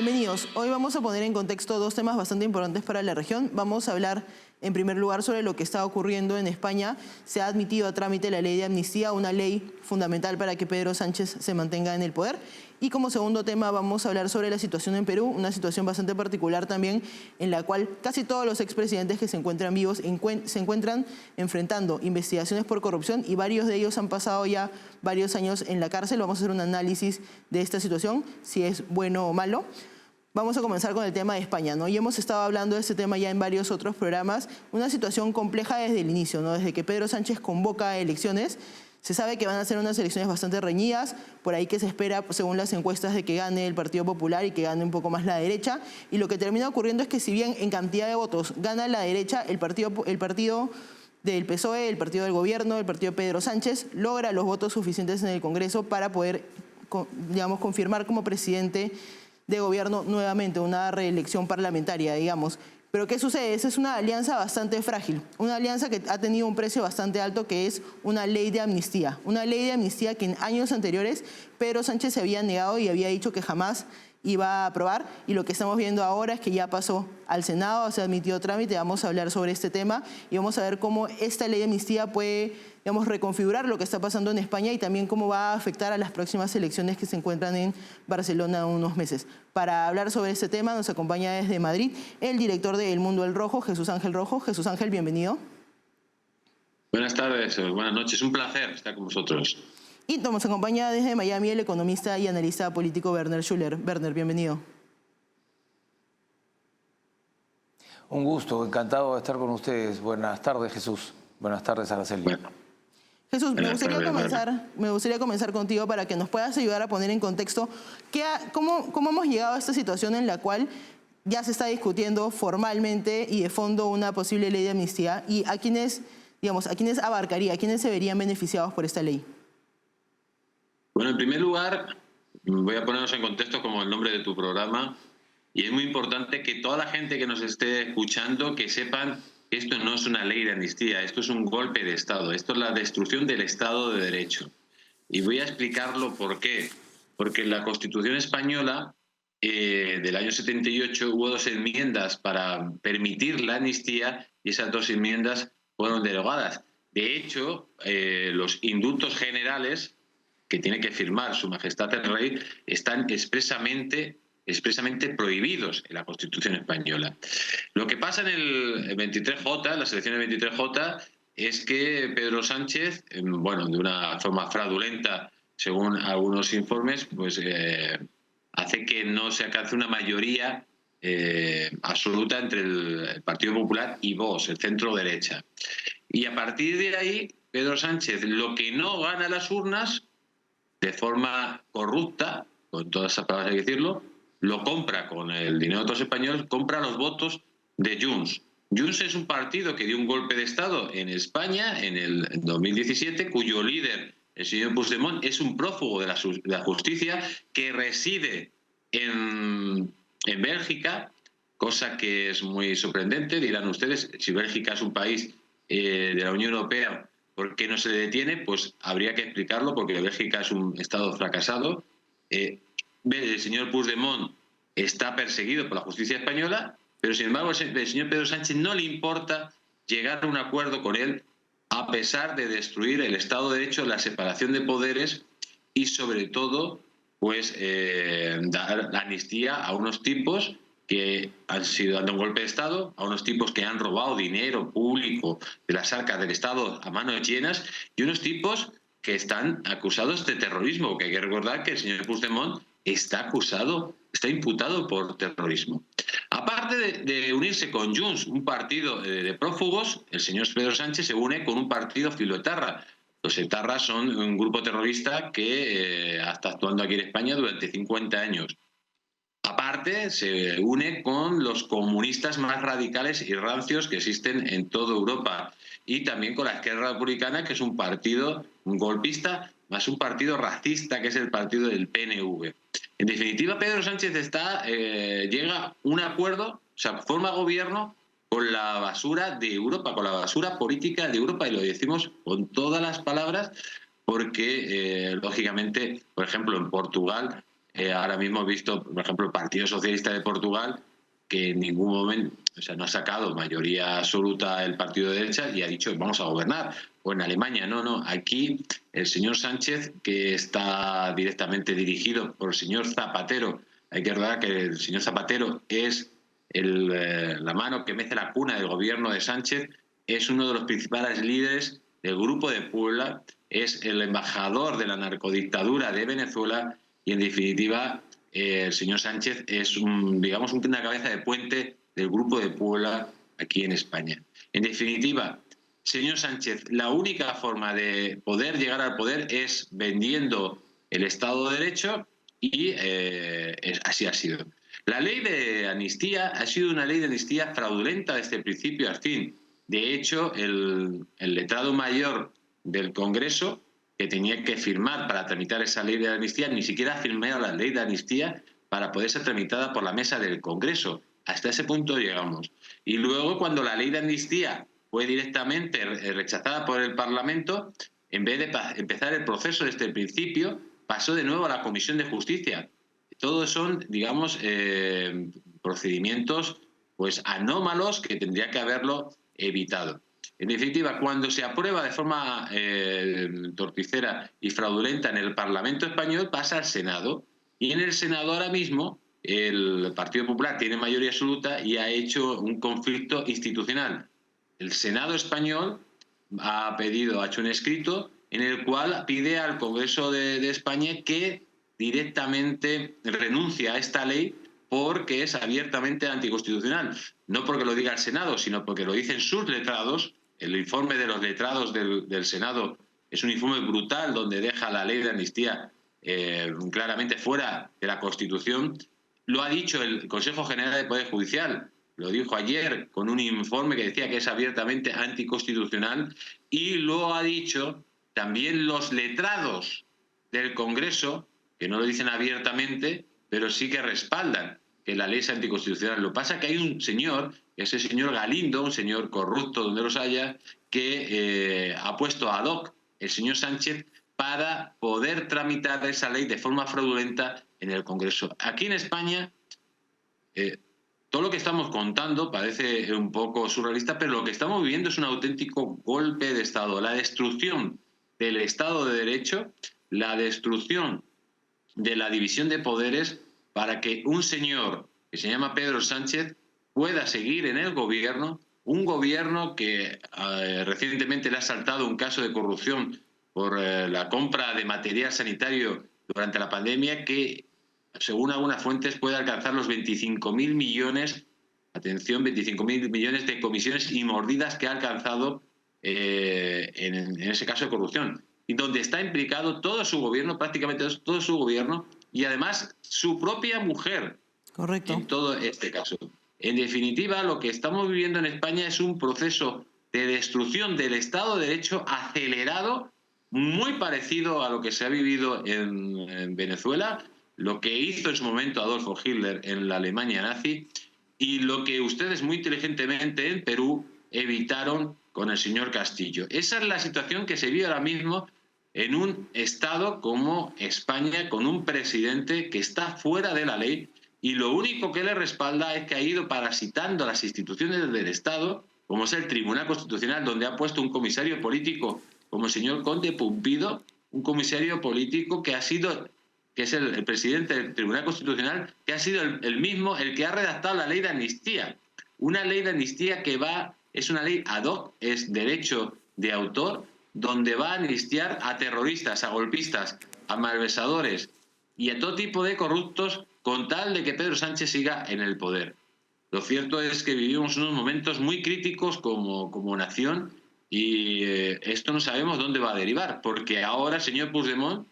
Bienvenidos. Hoy vamos a poner en contexto dos temas bastante importantes para la región. Vamos a hablar en primer lugar sobre lo que está ocurriendo en España. Se ha admitido a trámite la ley de amnistía, una ley fundamental para que Pedro Sánchez se mantenga en el poder. Y como segundo tema vamos a hablar sobre la situación en Perú, una situación bastante particular también en la cual casi todos los expresidentes que se encuentran vivos se encuentran enfrentando investigaciones por corrupción y varios de ellos han pasado ya varios años en la cárcel. Vamos a hacer un análisis de esta situación, si es bueno o malo. Vamos a comenzar con el tema de España, ¿no? Y hemos estado hablando de este tema ya en varios otros programas. Una situación compleja desde el inicio, ¿no? Desde que Pedro Sánchez convoca elecciones. Se sabe que van a ser unas elecciones bastante reñidas, por ahí que se espera, según las encuestas, de que gane el Partido Popular y que gane un poco más la derecha. Y lo que termina ocurriendo es que si bien en cantidad de votos gana la derecha, el partido del PSOE, el partido del gobierno, el partido de Pedro Sánchez, logra los votos suficientes en el Congreso para poder, digamos, confirmar como presidente de gobierno nuevamente, una reelección parlamentaria, digamos. Pero ¿qué sucede? Esa es una alianza bastante frágil, una alianza que ha tenido un precio bastante alto, que es una ley de amnistía. Una ley de amnistía que en años anteriores Pedro Sánchez se había negado y había dicho que jamás iba a aprobar, y lo que estamos viendo ahora es que ya pasó al Senado, se admitió trámite. Vamos a hablar sobre este tema y vamos a ver cómo esta ley de amnistía puede, digamos, reconfigurar lo que está pasando en España y también cómo va a afectar a las próximas elecciones que se encuentran en Barcelona en unos meses. Para hablar sobre este tema nos acompaña desde Madrid el director de El Mundo El Rojo, Jesús Ángel Rojo. Jesús Ángel, bienvenido. Buenas tardes, buenas noches, un placer estar con vosotros. Y nos acompaña desde Miami el economista y analista político Werner Schuller. Werner, bienvenido. Un gusto, encantado de estar con ustedes. Buenas tardes, Jesús. Buenas tardes, Araceli. Bueno. Jesús, me gustaría comenzar contigo para que nos puedas ayudar a poner en contexto cómo hemos llegado a esta situación en la cual ya se está discutiendo formalmente y de fondo una posible ley de amnistía, y a quiénes abarcaría, a quiénes se verían beneficiados por esta ley. Bueno, en primer lugar, voy a ponernos en contexto como el nombre de tu programa, y es muy importante que toda la gente que nos esté escuchando que sepan que esto no es una ley de amnistía, esto es un golpe de Estado, esto es la destrucción del Estado de Derecho. Y voy a explicarlo por qué. Porque en la Constitución española del año 78 hubo dos enmiendas para permitir la amnistía y esas dos enmiendas fueron derogadas. De hecho, los indultos generales que tiene que firmar Su Majestad el Rey están expresamente prohibidos en la Constitución española. Lo que pasa en el 23J, las elecciones del 23J, es que Pedro Sánchez, bueno, de una forma fraudulenta, según algunos informes, pues hace que no se alcance una mayoría absoluta entre el Partido Popular y Vox, el centro derecha. Y a partir de ahí, Pedro Sánchez, lo que no gana a las urnas, de forma corrupta, con todas esas palabras hay que decirlo, lo compra con el dinero de otros españoles, compra los votos de Junts. Junts es un partido que dio un golpe de Estado en España en el 2017, cuyo líder, el señor Puigdemont, es un prófugo de la justicia que reside en Bélgica, cosa que es muy sorprendente. Dirán ustedes, si Bélgica es un país de la Unión Europea, ¿por qué no se le detiene? Pues habría que explicarlo, porque Bélgica es un Estado fracasado. El señor Puigdemont está perseguido por la justicia española, pero sin embargo el señor Pedro Sánchez no le importa llegar a un acuerdo con él, a pesar de destruir el Estado de Derecho, la separación de poderes y sobre todo pues dar la amnistía a unos tipos que han sido dando un golpe de Estado, a unos tipos que han robado dinero público de las arcas del Estado a manos llenas, y unos tipos que están acusados de terrorismo, que hay que recordar que el señor Puigdemont está imputado por terrorismo. Aparte de unirse con Junts, un partido de prófugos, el señor Pedro Sánchez se une con un partido filoetarra. Los etarras son un grupo terrorista que está actuando aquí en España durante 50 años. Aparte, se une con los comunistas más radicales y rancios que existen en toda Europa, y también con la Esquerra Republicana, que es un partido golpista, más un partido racista, que es el partido del PNV. En definitiva, Pedro Sánchez llega a un acuerdo, o sea, forma gobierno con la basura de Europa, con la basura política de Europa, y lo decimos con todas las palabras, porque, lógicamente, por ejemplo, en Portugal, ahora mismo he visto, por ejemplo, el Partido Socialista de Portugal, que en ningún momento, o sea, no ha sacado mayoría absoluta el partido de derecha y ha dicho vamos a gobernar. O en Alemania, no. Aquí el señor Sánchez, que está directamente dirigido por el señor Zapatero, hay que recordar que el señor Zapatero es la mano que mece la cuna del gobierno de Sánchez, es uno de los principales líderes del Grupo de Puebla, es el embajador de la narcodictadura de Venezuela y, en definitiva, el señor Sánchez es, digamos, una cabeza de puente del Grupo de Puebla aquí en España. En definitiva, señor Sánchez, la única forma de poder llegar al poder es vendiendo el Estado de Derecho y así ha sido. La ley de amnistía ha sido una ley de amnistía fraudulenta desde el principio al fin. De hecho, el letrado mayor del Congreso, que tenía que firmar para tramitar esa ley de amnistía, ni siquiera ha firmado la ley de amnistía para poder ser tramitada por la mesa del Congreso. Hasta ese punto llegamos. Y luego, cuando la ley de amnistía fue directamente rechazada por el Parlamento, en vez de empezar el proceso desde el principio, pasó de nuevo a la Comisión de Justicia. Todos son, digamos, procedimientos pues anómalos que tendría que haberlo evitado. En definitiva, cuando se aprueba de forma torticera y fraudulenta en el Parlamento español, pasa al Senado. Y en el Senado ahora mismo el Partido Popular tiene mayoría absoluta y ha hecho un conflicto institucional. El Senado español ha hecho un escrito en el cual pide al Congreso de España que directamente renuncie a esta ley porque es abiertamente anticonstitucional. No porque lo diga el Senado, sino porque lo dicen sus letrados. El informe de los letrados del Senado es un informe brutal donde deja la ley de amnistía claramente fuera de la Constitución. Lo ha dicho el Consejo General del Poder Judicial, lo dijo ayer con un informe que decía que es abiertamente anticonstitucional, y lo ha dicho también los letrados del Congreso, que no lo dicen abiertamente, pero sí que respaldan que la ley es anticonstitucional. Lo que pasa es que hay un señor, ese señor Galindo, un señor corrupto donde los haya, que ha puesto ad hoc el señor Sánchez para poder tramitar esa ley de forma fraudulenta en el Congreso. Aquí en España, todo lo que estamos contando parece un poco surrealista, pero lo que estamos viviendo es un auténtico golpe de Estado. La destrucción del Estado de Derecho, la destrucción de la división de poderes para que un señor que se llama Pedro Sánchez pueda seguir en el gobierno, un gobierno que recientemente le ha saltado un caso de corrupción por la compra de material sanitario durante la pandemia que, según algunas fuentes, puede alcanzar los 25.000 millones, atención, 25.000 millones de comisiones y mordidas que ha alcanzado en ese caso de corrupción, y donde está implicado todo su gobierno, prácticamente todo su gobierno, y además su propia mujer. Correcto. En todo este caso. En definitiva, lo que estamos viviendo en España es un proceso de destrucción del Estado de Derecho acelerado, muy parecido a lo que se ha vivido en Venezuela, lo que hizo en su momento Adolfo Hitler en la Alemania nazi y lo que ustedes muy inteligentemente en Perú evitaron con el señor Castillo. Esa es la situación que se vive ahora mismo en un Estado como España, con un presidente que está fuera de la ley y lo único que le respalda es que ha ido parasitando las instituciones del Estado, como es el Tribunal Constitucional, donde ha puesto un comisario político como el señor Conde Pumpido, un comisario político que es el presidente del Tribunal Constitucional, que ha sido el mismo el que ha redactado la ley de amnistía. Una ley de amnistía que es una ley ad hoc, es derecho de autor, donde va a amnistiar a terroristas, a golpistas, a malversadores y a todo tipo de corruptos con tal de que Pedro Sánchez siga en el poder. Lo cierto es que vivimos unos momentos muy críticos como nación y esto no sabemos dónde va a derivar, porque ahora el señor Puigdemont,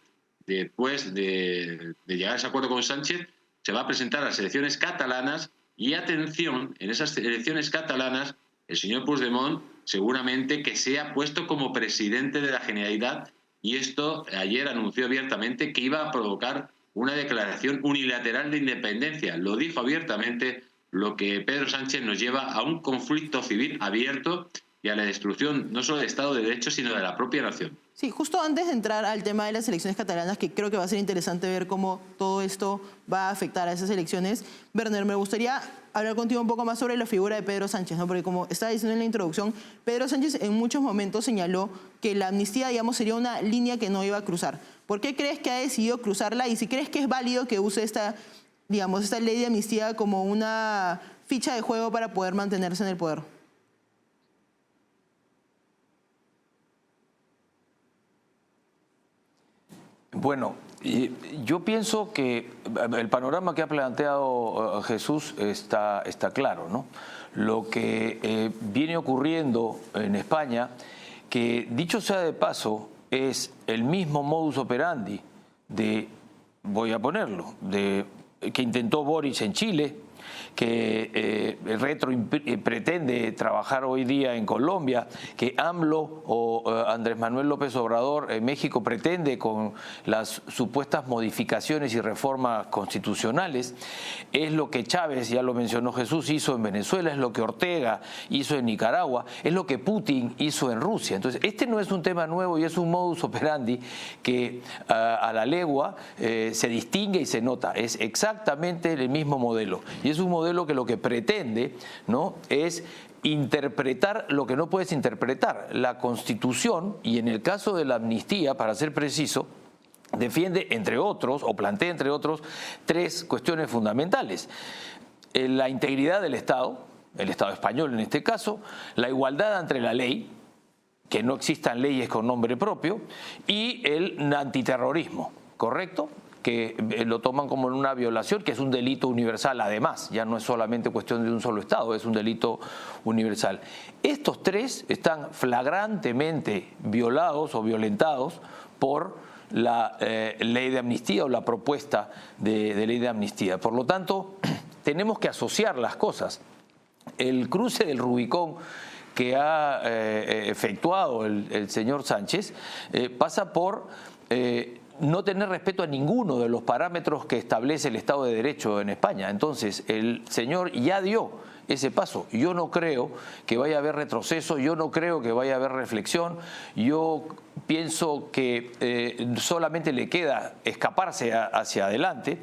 después de llegar a ese acuerdo con Sánchez, se va a presentar a las elecciones catalanas y, atención, en esas elecciones catalanas el señor Puigdemont seguramente que sea puesto como presidente de la Generalitat, y esto ayer anunció abiertamente que iba a provocar una declaración unilateral de independencia. Lo dijo abiertamente, lo que Pedro Sánchez nos lleva a un conflicto civil abierto y a la destrucción no solo del Estado de Derecho, sino de la propia nación. Sí, justo antes de entrar al tema de las elecciones catalanas, que creo que va a ser interesante ver cómo todo esto va a afectar a esas elecciones, Werner, me gustaría hablar contigo un poco más sobre la figura de Pedro Sánchez, ¿no? Porque como estaba diciendo en la introducción, Pedro Sánchez en muchos momentos señaló que la amnistía, digamos, sería una línea que no iba a cruzar. ¿Por qué crees que ha decidido cruzarla? Y si crees que es válido que use esta ley de amnistía como una ficha de juego para poder mantenerse en el poder. Bueno, yo pienso que el panorama que ha planteado Jesús está claro, ¿no? Lo que viene ocurriendo en España, que dicho sea de paso, es el mismo modus operandi voy a ponerlo, que intentó Boric en Chile, que pretende trabajar hoy día en Colombia, que AMLO o Andrés Manuel López Obrador en México pretende con las supuestas modificaciones y reformas constitucionales, es lo que Chávez, ya lo mencionó Jesús, hizo en Venezuela, es lo que Ortega hizo en Nicaragua, es lo que Putin hizo en Rusia. Entonces, este no es un tema nuevo y es un modus operandi que a la legua se distingue y se nota. Es exactamente el mismo modelo. Y es un modelo que lo que pretende, ¿no?, es interpretar lo que no puedes interpretar. La Constitución, y en el caso de la amnistía, para ser preciso, defiende, entre otros, o plantea, entre otros, tres cuestiones fundamentales. La integridad del Estado, el Estado español en este caso, la igualdad ante la ley, que no existan leyes con nombre propio, y el antiterrorismo, ¿correcto?, que lo toman como una violación, que es un delito universal además, ya no es solamente cuestión de un solo Estado, es un delito universal. Estos tres están flagrantemente violados o violentados por la ley de amnistía o la propuesta de ley de amnistía. Por lo tanto, tenemos que asociar las cosas. El cruce del Rubicón que ha efectuado el señor Sánchez pasa por no tener respeto a ninguno de los parámetros que establece el Estado de Derecho en España. Entonces, el señor ya dio ese paso. Yo no creo que vaya a haber retroceso, yo no creo que vaya a haber reflexión, yo pienso que solamente le queda escaparse hacia adelante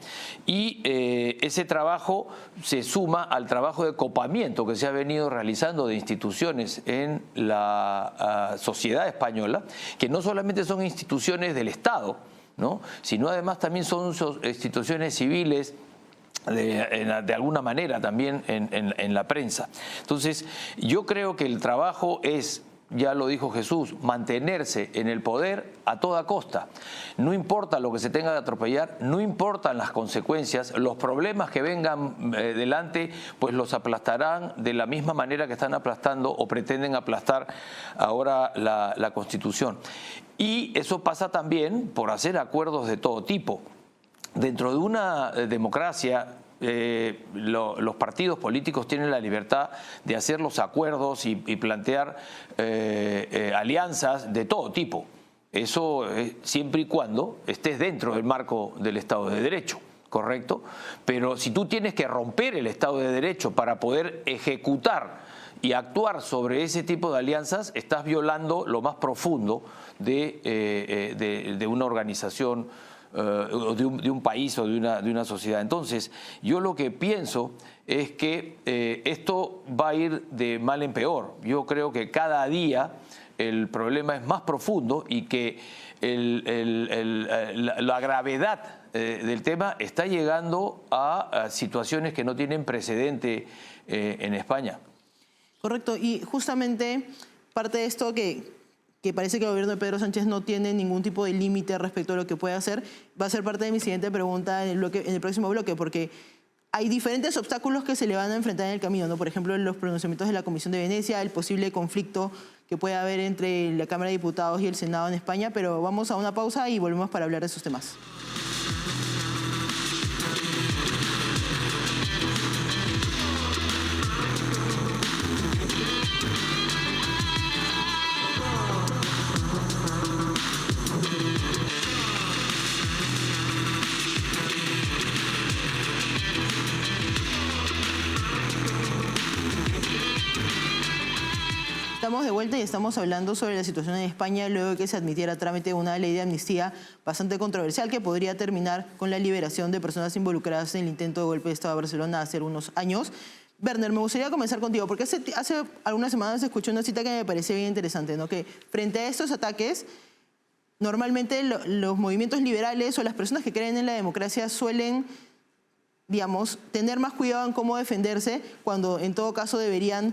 y ese trabajo se suma al trabajo de copamiento que se ha venido realizando de instituciones en la sociedad española, que no solamente son instituciones del Estado, ¿no?, sino además también son instituciones civiles, de alguna manera también en la prensa. Entonces, yo creo que el trabajo es, ya lo dijo Jesús, mantenerse en el poder a toda costa. No importa lo que se tenga que atropellar, no importan las consecuencias, los problemas que vengan delante, pues los aplastarán de la misma manera que están aplastando o pretenden aplastar ahora la Constitución. Y eso pasa también por hacer acuerdos de todo tipo. Dentro de una democracia, los partidos políticos tienen la libertad de hacer los acuerdos y plantear alianzas de todo tipo. Eso siempre y cuando estés dentro del marco del Estado de Derecho, ¿correcto? Pero si tú tienes que romper el Estado de Derecho para poder ejecutar y actuar sobre ese tipo de alianzas, estás violando lo más profundo de una organización, de un país o de una sociedad. Entonces, yo lo que pienso es que esto va a ir de mal en peor. Yo creo que cada día el problema es más profundo y que la gravedad del tema está llegando a situaciones que no tienen precedente en España. Correcto, y justamente parte de esto que parece que el gobierno de Pedro Sánchez no tiene ningún tipo de límite respecto a lo que puede hacer, va a ser parte de mi siguiente pregunta en el próximo bloque, porque hay diferentes obstáculos que se le van a enfrentar en el camino, ¿no? Por ejemplo, los pronunciamientos de la Comisión de Venecia, el posible conflicto que puede haber entre la Cámara de Diputados y el Senado en España, pero vamos a una pausa y volvemos para hablar de esos temas. Estamos de vuelta y estamos hablando sobre la situación en España luego de que se admitiera a trámite una ley de amnistía bastante controversial que podría terminar con la liberación de personas involucradas en el intento de golpe de Estado de Barcelona hace unos años. Werner, me gustaría comenzar contigo, porque hace algunas semanas escuché una cita que me pareció bien interesante, ¿no? Que frente a estos ataques, normalmente los movimientos liberales o las personas que creen en la democracia suelen, digamos, tener más cuidado en cómo defenderse, cuando en todo caso deberían,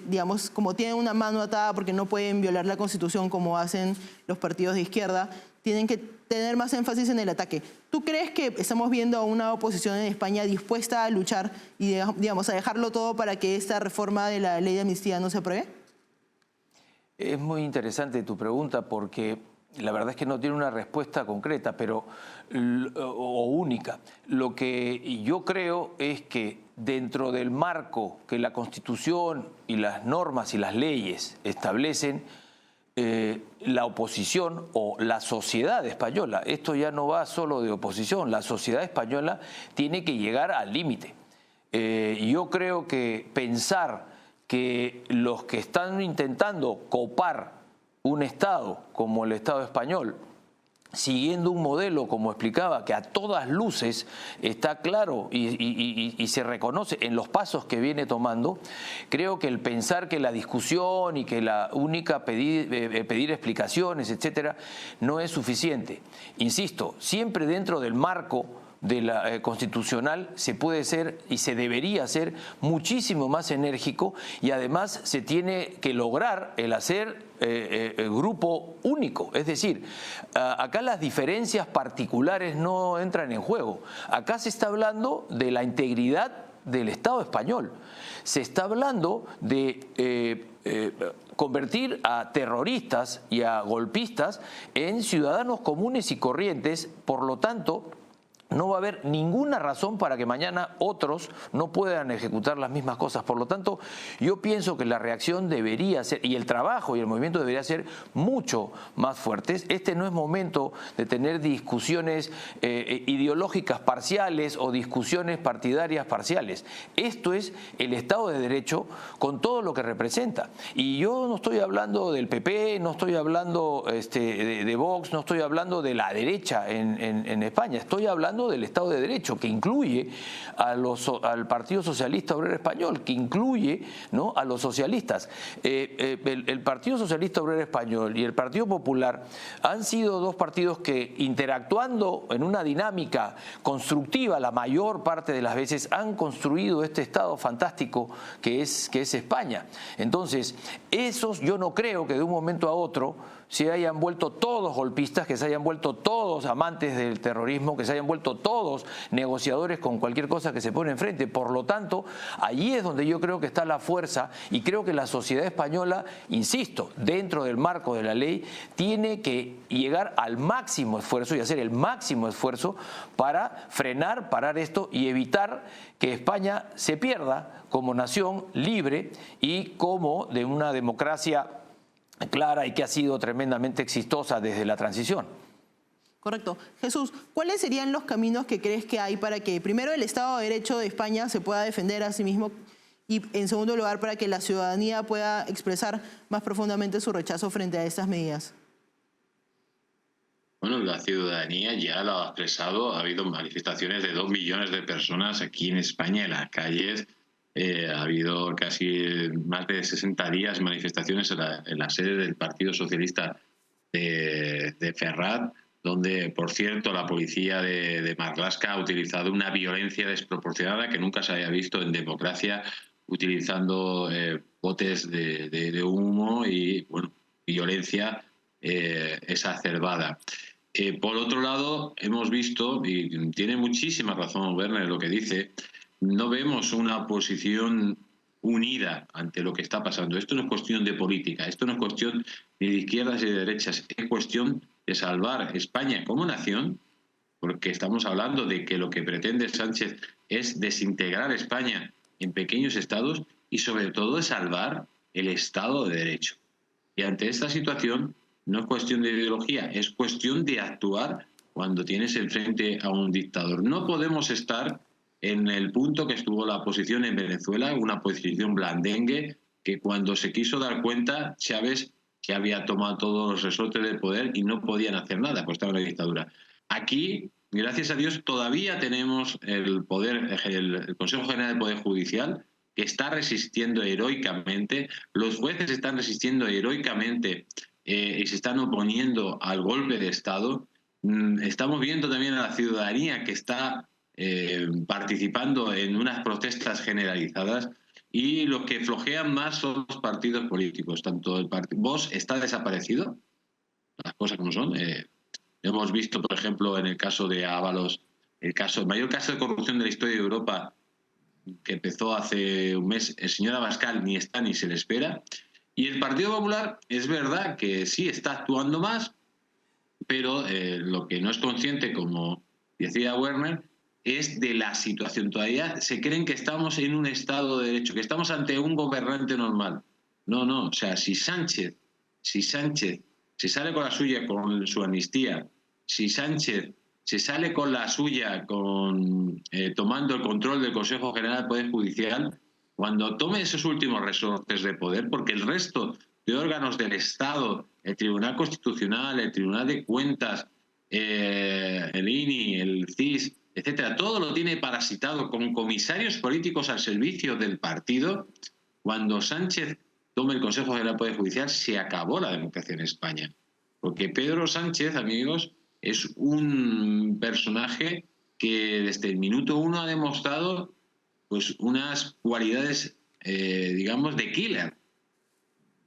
digamos, como tienen una mano atada porque no pueden violar la Constitución como hacen los partidos de izquierda, tienen que tener más énfasis en el ataque. ¿Tú crees que estamos viendo a una oposición en España dispuesta a luchar y, digamos, a dejarlo todo para que esta reforma de la ley de amnistía no se apruebe? Es muy interesante tu pregunta porque la verdad es que no tiene una respuesta concreta o única. Lo que yo creo es que dentro del marco que la Constitución y las normas y las leyes establecen, la oposición o la sociedad española, esto ya no va solo de oposición, la sociedad española tiene que llegar al límite. Yo creo que pensar que los que están intentando copar un Estado como el Estado español, siguiendo un modelo, como explicaba, que a todas luces está claro y se reconoce en los pasos que viene tomando, creo que el pensar que la discusión y que la única pedir explicaciones, etcétera, no es suficiente. Insisto, siempre dentro del marco de la constitucional se puede ser y se debería ser muchísimo más enérgico, y además se tiene que lograr el hacer grupo único. Es decir, acá las diferencias particulares no entran en juego. Acá se está hablando de la integridad del Estado español. Se está hablando de convertir a terroristas y a golpistas en ciudadanos comunes y corrientes. Por lo tanto, no va a haber ninguna razón para que mañana otros no puedan ejecutar las mismas cosas. Por lo tanto, yo pienso que la reacción debería ser, y el trabajo y el movimiento debería ser mucho más fuertes. Este no es momento de tener discusiones ideológicas parciales o discusiones partidarias parciales. Esto es el Estado de Derecho con todo lo que representa. Y yo no estoy hablando del PP, no estoy hablando de Vox, no estoy hablando de la derecha en España. Estoy hablando del Estado de Derecho, que incluye al Partido Socialista Obrero Español, que incluye, ¿no?, a los socialistas. El Partido Socialista Obrero Español y el Partido Popular han sido dos partidos que, interactuando en una dinámica constructiva la mayor parte de las veces, han construido este Estado fantástico que es España. Entonces, esos, yo no creo que de un momento a otro se hayan vuelto todos golpistas, que se hayan vuelto todos amantes del terrorismo, que se hayan vuelto todos negociadores con cualquier cosa que se pone enfrente. Por lo tanto, allí es donde yo creo que está la fuerza, y creo que la sociedad española, insisto, dentro del marco de la ley, tiene que llegar al máximo esfuerzo y hacer el máximo esfuerzo para frenar, parar esto y evitar que España se pierda como nación libre y como de una democracia clara y que ha sido tremendamente exitosa desde la transición. Correcto. Jesús, ¿cuáles serían los caminos que crees que hay para que, primero, el Estado de Derecho de España se pueda defender a sí mismo y, en segundo lugar, para que la ciudadanía pueda expresar más profundamente su rechazo frente a estas medidas? Bueno, la ciudadanía ya lo ha expresado. Ha habido manifestaciones de 2 millones de personas aquí en España en las calles. Ha habido casi más de 60 días manifestaciones en la sede del Partido Socialista de Ferraz, donde, por cierto, la policía de Marlaska ha utilizado una violencia desproporcionada que nunca se había visto en democracia, utilizando botes de humo y, bueno, violencia exacerbada. Por otro lado, hemos visto, y tiene muchísima razón Werner en lo que dice, no vemos una oposición unida ante lo que está pasando. Esto no es cuestión de política, esto no es cuestión ni de izquierdas ni de derechas, es cuestión de salvar España como nación, porque estamos hablando de que lo que pretende Sánchez es desintegrar España en pequeños estados y sobre todo de salvar el Estado de Derecho. Y ante esta situación no es cuestión de ideología, es cuestión de actuar cuando tienes enfrente a un dictador. No podemos estar en el punto que estuvo la oposición en Venezuela, una posición blandengue que cuando se quiso dar cuenta, Chávez que había tomado todos los resortes del poder y no podían hacer nada, pues estaba en la dictadura. Aquí, gracias a Dios, todavía tenemos el Consejo General del Poder Judicial, que está resistiendo heroicamente, los jueces están resistiendo heroicamente y se están oponiendo al golpe de Estado. Estamos viendo también a la ciudadanía que está participando en unas protestas generalizadas, y los que flojean más son los partidos políticos. Tanto el partido Vox está desaparecido, las cosas como son. Hemos visto, por ejemplo, en el caso de Ábalos, el mayor caso de corrupción de la historia de Europa, que empezó hace un mes. El señor Abascal ni está ni se le espera. Y el Partido Popular es verdad que sí está actuando más, pero lo que no es consciente, como decía Werner, es de la situación. Todavía se creen que estamos en un Estado de Derecho, que estamos ante un gobernante normal. No, o sea, si Sánchez se sale con la suya con su amnistía, si Sánchez se sale con la suya tomando el control del Consejo General del Poder Judicial, cuando tome esos últimos resortes de poder, porque el resto de órganos del Estado, el Tribunal Constitucional, el Tribunal de Cuentas, el INI, el CIS, etcétera, todo lo tiene parasitado con comisarios políticos al servicio del partido. Cuando Sánchez tome el Consejo General del Poder Judicial, se acabó la democracia en España. Porque Pedro Sánchez, amigos, es un personaje que desde el minuto uno ha demostrado pues unas cualidades, digamos, de killer.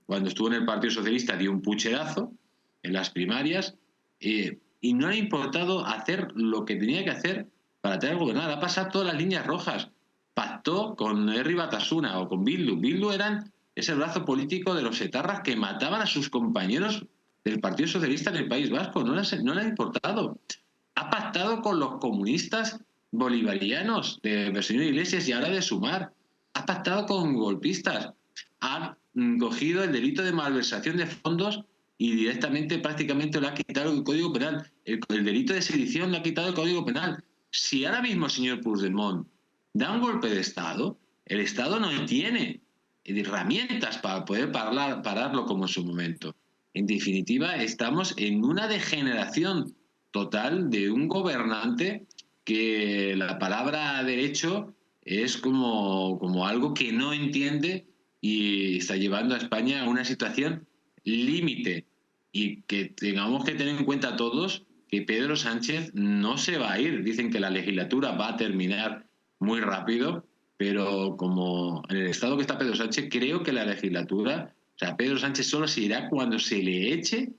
Cuando estuvo en el Partido Socialista dio un pucherazo en las primarias y no le ha importado hacer lo que tenía que hacer para tener que gobernar. Ha pasado todas las líneas rojas. Pactó con Herri Batasuna o con Bildu. Bildu es el brazo político de los etarras que mataban a sus compañeros del Partido Socialista en el País Vasco. No le ha importado. Ha pactado con los comunistas bolivarianos del señor Iglesias y ahora de Sumar. Ha pactado con golpistas. Ha cogido el delito de malversación de fondos y directamente prácticamente le ha quitado el Código Penal. El delito de sedición le ha quitado el Código Penal. Si ahora mismo el señor Puigdemont da un golpe de Estado, el Estado no tiene herramientas para poder pararlo como en su momento. En definitiva, estamos en una degeneración total de un gobernante que la palabra derecho es como algo que no entiende y está llevando a España a una situación límite. Y que tengamos que tener en cuenta todos que Pedro Sánchez no se va a ir. Dicen que la legislatura va a terminar muy rápido, pero como en el estado que está Pedro Sánchez, creo que la legislatura, o sea, Pedro Sánchez solo se irá cuando se le eche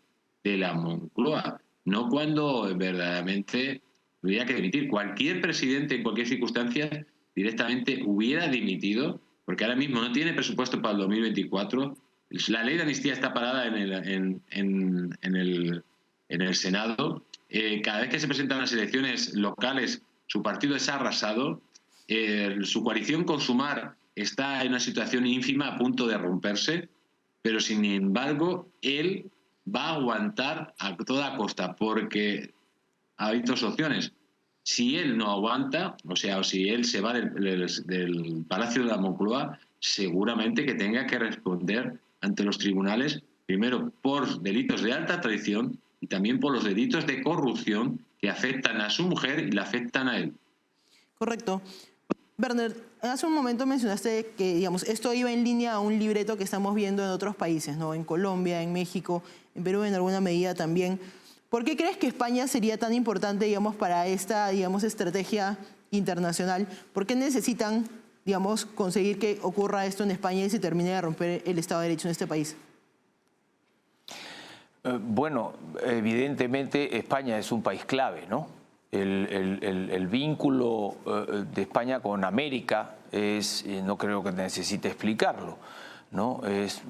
de la Moncloa, no cuando verdaderamente hubiera que dimitir. Cualquier presidente en cualquier circunstancia directamente hubiera dimitido, porque ahora mismo no tiene presupuesto para el 2024. La ley de amnistía está parada en el Senado. Cada vez que se presentan las elecciones locales, su partido es arrasado. Su coalición con Sumar está en una situación ínfima a punto de romperse, pero sin embargo él va a aguantar a toda costa, porque hay dos opciones. Si él no aguanta, o si él se va del Palacio de la Moncloa, seguramente que tenga que responder ante los tribunales, primero por delitos de alta traición y también por los delitos de corrupción que afectan a su mujer y le afectan a él. Correcto. Werner, hace un momento mencionaste que, digamos, esto iba en línea a un libreto que estamos viendo en otros países, ¿no? En Colombia, en México, en Perú en alguna medida también. ¿Por qué crees que España sería tan importante, digamos, para esta, digamos, estrategia internacional? ¿Por qué necesitan, digamos, conseguir que ocurra esto en España y se termine de romper el Estado de Derecho en este país? Bueno, evidentemente España es un país clave, ¿no? El vínculo de España con América no creo que necesite explicarlo, ¿no? Es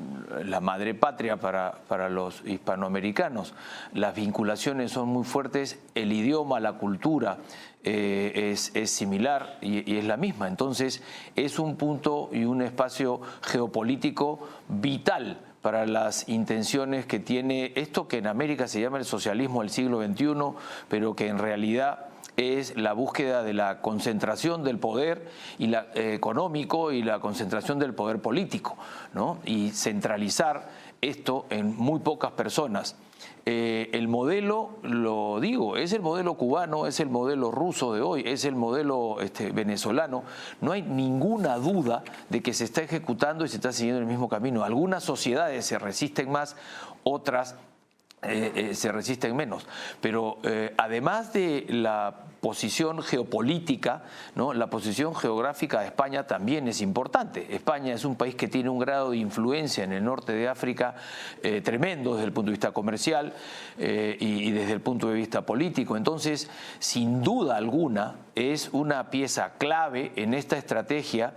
la madre patria para los hispanoamericanos. Las vinculaciones son muy fuertes, el idioma, la cultura es similar y es la misma. Entonces es un punto y un espacio geopolítico vital para las intenciones que tiene esto que en América se llama el socialismo del siglo XXI, pero que en realidad es la búsqueda de la concentración del poder económico y la concentración del poder político, ¿no? Y centralizar esto en muy pocas personas. El modelo, lo digo, es el modelo cubano, es el modelo ruso de hoy, es el modelo venezolano. No hay ninguna duda de que se está ejecutando y se está siguiendo el mismo camino. Algunas sociedades se resisten más, otras se resisten menos. Pero además de la posición geopolítica, ¿no?, la posición geográfica de España también es importante. España es un país que tiene un grado de influencia en el norte de África tremendo desde el punto de vista comercial y desde el punto de vista político. Entonces, sin duda alguna, es una pieza clave en esta estrategia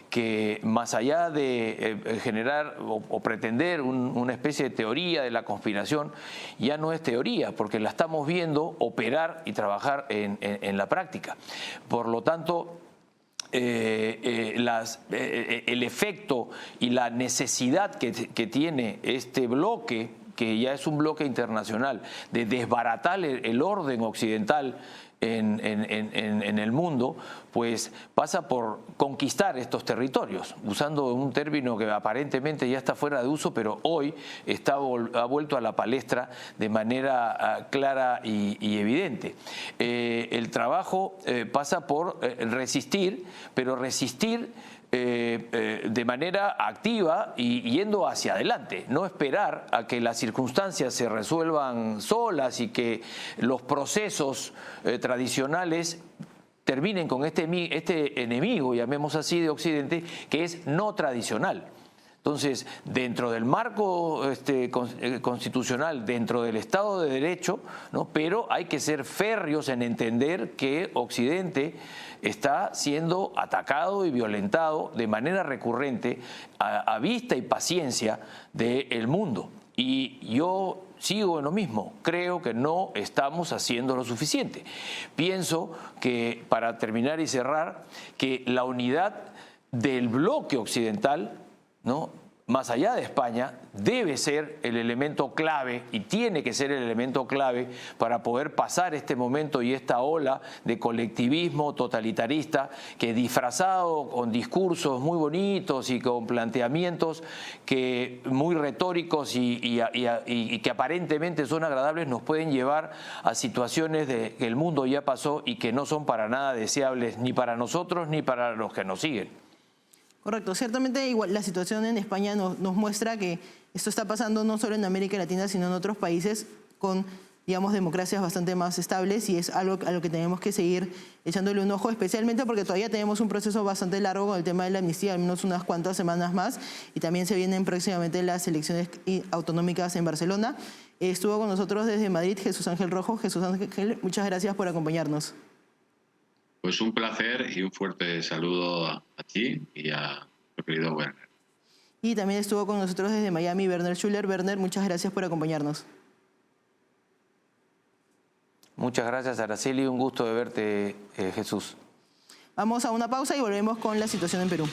que, más allá de generar o pretender una especie de teoría de la conspiración, ya no es teoría, porque la estamos viendo operar y trabajar en la práctica. Por lo tanto, el efecto y la necesidad que tiene este bloque, que ya es un bloque internacional, de desbaratar el orden occidental en el mundo, pues pasa por conquistar estos territorios, usando un término que aparentemente ya está fuera de uso, pero hoy ha vuelto a la palestra de manera clara y evidente. El trabajo pasa por resistir, pero resistir de manera activa y yendo hacia adelante, no esperar a que las circunstancias se resuelvan solas y que los procesos tradicionales terminen con este enemigo, llamemos así, de Occidente, que es no tradicional. Entonces, dentro del marco constitucional, dentro del Estado de Derecho, ¿no?, pero hay que ser férreos en entender que Occidente está siendo atacado y violentado de manera recurrente a vista y paciencia del mundo. Y yo sigo en lo mismo, creo que no estamos haciendo lo suficiente. Pienso que, para terminar y cerrar, que la unidad del bloque occidental, ¿no?, más allá de España, debe ser el elemento clave y tiene que ser el elemento clave para poder pasar este momento y esta ola de colectivismo totalitarista que, disfrazado con discursos muy bonitos y con planteamientos que muy retóricos y que aparentemente son agradables, nos pueden llevar a situaciones que el mundo ya pasó y que no son para nada deseables ni para nosotros ni para los que nos siguen. Correcto, ciertamente igual la situación en España nos muestra que esto está pasando no solo en América Latina, sino en otros países con, digamos, democracias bastante más estables, y es algo a lo que tenemos que seguir echándole un ojo, especialmente porque todavía tenemos un proceso bastante largo con el tema de la amnistía, al menos unas cuantas semanas más, y también se vienen próximamente las elecciones autonómicas en Barcelona. Estuvo con nosotros desde Madrid Jesús Ángel Rojo. Jesús Ángel, muchas gracias por acompañarnos. Pues un placer y un fuerte saludo a ti y a nuestro querido Werner. Y también estuvo con nosotros desde Miami Werner Schuller. Werner, muchas gracias por acompañarnos. Muchas gracias, Araceli. Un gusto de verte, Jesús. Vamos a una pausa y volvemos con la situación en Perú.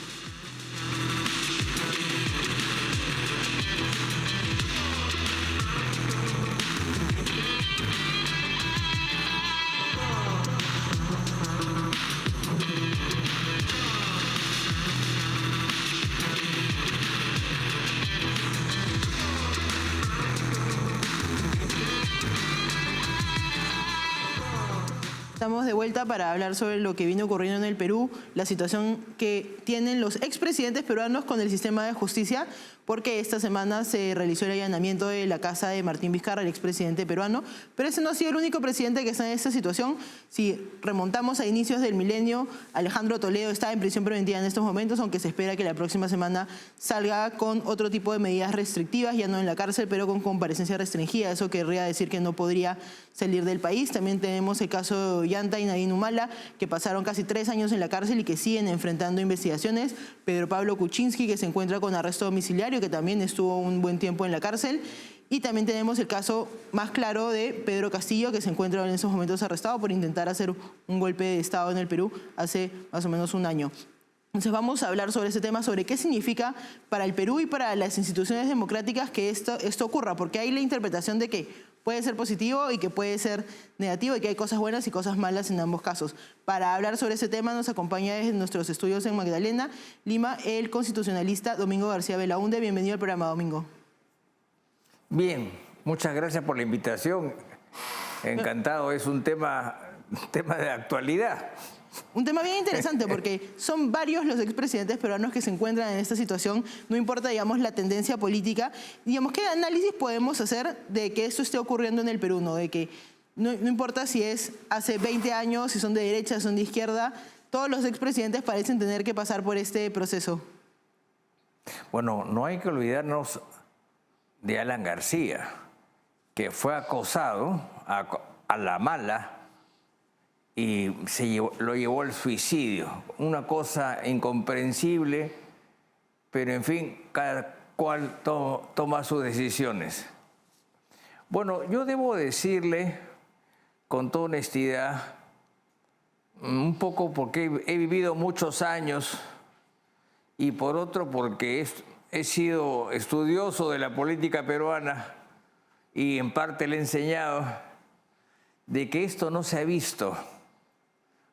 Estamos de vuelta para hablar sobre lo que viene ocurriendo en el Perú, la situación que tienen los expresidentes peruanos con el sistema de justicia, porque esta semana se realizó el allanamiento de la casa de Martín Vizcarra, el expresidente peruano, pero ese no ha sido el único presidente que está en esta situación. Si remontamos a inicios del milenio, Alejandro Toledo está en prisión preventiva en estos momentos, aunque se espera que la próxima semana salga con otro tipo de medidas restrictivas, ya no en la cárcel, pero con comparecencia restringida. Eso querría decir que no podría salir del país. También tenemos el caso de Ollanta y Nadine Humala, que pasaron casi 3 años en la cárcel y que siguen enfrentando investigaciones. Pedro Pablo Kuczynski, que se encuentra con arresto domiciliario, que también estuvo un buen tiempo en la cárcel. Y también tenemos el caso más claro de Pedro Castillo, que se encuentra en esos momentos arrestado por intentar hacer un golpe de Estado en el Perú hace más o menos un año. Entonces vamos a hablar sobre ese tema, sobre qué significa para el Perú y para las instituciones democráticas que esto ocurra, porque hay la interpretación de que puede ser positivo y que puede ser negativo y que hay cosas buenas y cosas malas en ambos casos. Para hablar sobre ese tema nos acompaña desde nuestros estudios en Magdalena, Lima, el constitucionalista Domingo García Belaúnde. Bienvenido al programa, Domingo. Bien, muchas gracias por la invitación. Encantado, es un tema de actualidad. Un tema bien interesante porque son varios los expresidentes peruanos que se encuentran en esta situación, no importa, digamos, la tendencia política. Digamos, ¿qué análisis podemos hacer de que esto esté ocurriendo en el Perú, ¿no? De que no importa si es hace 20 años, si son de derecha, si son de izquierda, todos los expresidentes parecen tener que pasar por este proceso. Bueno, no hay que olvidarnos de Alan García, que fue acosado a la mala y lo llevó al suicidio. Una cosa incomprensible, pero en fin, cada cual toma sus decisiones. Bueno, yo debo decirle con toda honestidad, un poco porque he vivido muchos años y por otro porque he sido estudioso de la política peruana y en parte le he enseñado de que esto no se ha visto.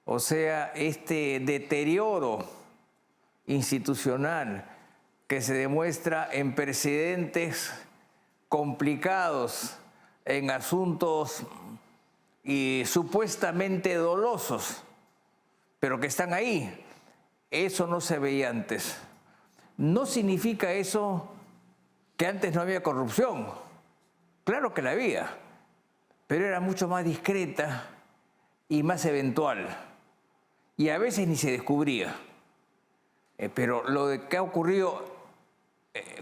O sea, este deterioro institucional que se demuestra en precedentes complicados, en asuntos y supuestamente dolosos, pero que están ahí. Eso no se veía antes. No significa eso que antes no había corrupción. Claro que la había, pero era mucho más discreta y más eventual. Y a veces ni se descubría. Pero lo que ha ocurrido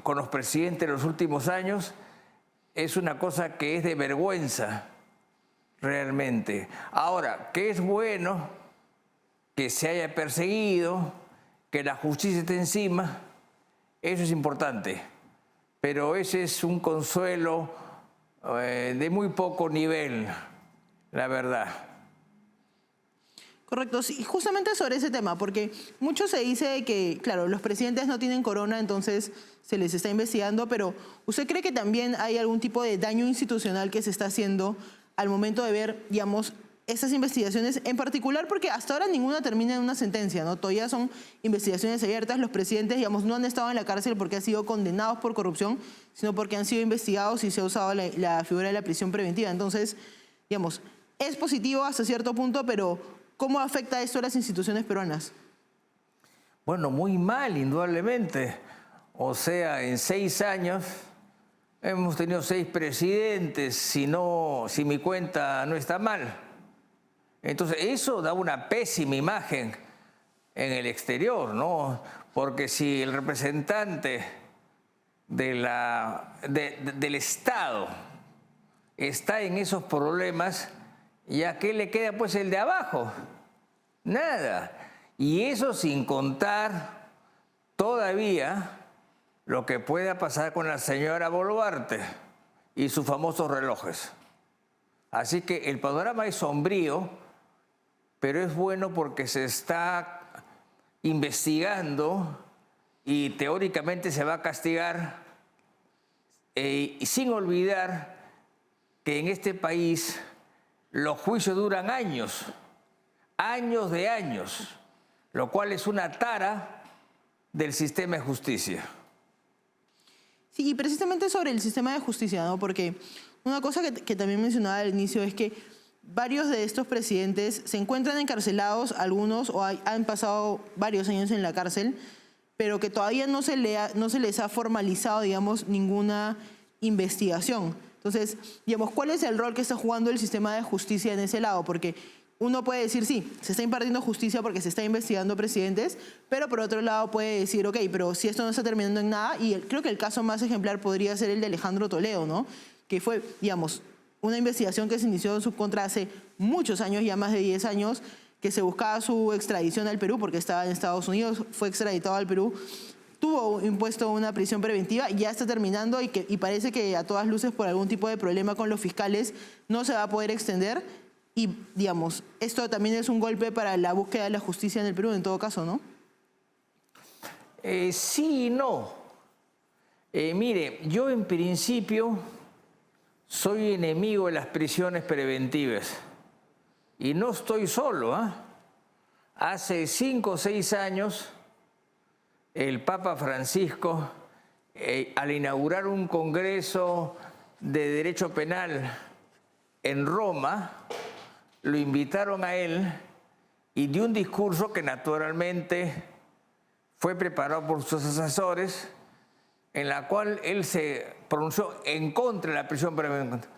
con los presidentes en los últimos años es una cosa que es de vergüenza, realmente. Ahora, que es bueno que se haya perseguido, que la justicia esté encima, eso es importante. Pero ese es un consuelo de muy poco nivel, la verdad. Correcto, sí, justamente sobre ese tema, porque mucho se dice que, claro, los presidentes no tienen corona, entonces se les está investigando, pero ¿usted cree que también hay algún tipo de daño institucional que se está haciendo al momento de ver, digamos, estas investigaciones en particular? Porque hasta ahora ninguna termina en una sentencia, ¿no? Todavía son investigaciones abiertas, los presidentes, digamos, no han estado en la cárcel porque han sido condenados por corrupción, sino porque han sido investigados y se ha usado la figura de la prisión preventiva. Entonces, digamos, es positivo hasta cierto punto, pero ¿cómo afecta esto a las instituciones peruanas? Bueno, muy mal, indudablemente. O sea, en 6 años hemos tenido 6 presidentes, si mi cuenta no está mal. Entonces, eso da una pésima imagen en el exterior, ¿no? Porque si el representante del Estado está en esos problemas, ¿y a qué le queda pues el de abajo? Nada. Y eso sin contar todavía lo que pueda pasar con la señora Boluarte y sus famosos relojes. Así que el panorama es sombrío, pero es bueno porque se está investigando y teóricamente se va a castigar, y sin olvidar que en este país los juicios duran años, años de años, lo cual es una tara del sistema de justicia. Sí, y precisamente sobre el sistema de justicia, ¿no? Porque una cosa que también mencionaba al inicio es que varios de estos presidentes se encuentran encarcelados, algunos o han pasado varios años en la cárcel, pero que todavía no se les ha formalizado, digamos, ninguna investigación. Entonces, digamos, ¿cuál es el rol que está jugando el sistema de justicia en ese lado? Porque uno puede decir, sí, se está impartiendo justicia porque se está investigando presidentes, pero por otro lado puede decir, ok, pero si esto no está terminando en nada, y creo que el caso más ejemplar podría ser el de Alejandro Toledo, ¿no? Que fue, digamos, una investigación que se inició en su contra hace muchos años, ya más de 10 años, que se buscaba su extradición al Perú porque estaba en Estados Unidos, fue extraditado al Perú, tuvo impuesto una prisión preventiva, ya está terminando y parece que a todas luces por algún tipo de problema con los fiscales no se va a poder extender y, digamos, esto también es un golpe para la búsqueda de la justicia en el Perú en todo caso, ¿no? Sí y no. Mire, yo en principio soy enemigo de las prisiones preventivas. Y no estoy solo, ¿eh? Hace 5 o 6 años, el Papa Francisco, al inaugurar un congreso de derecho penal en Roma, lo invitaron a él y dio un discurso que naturalmente fue preparado por sus asesores, en la cual él se pronunció en contra de la prisión preventiva,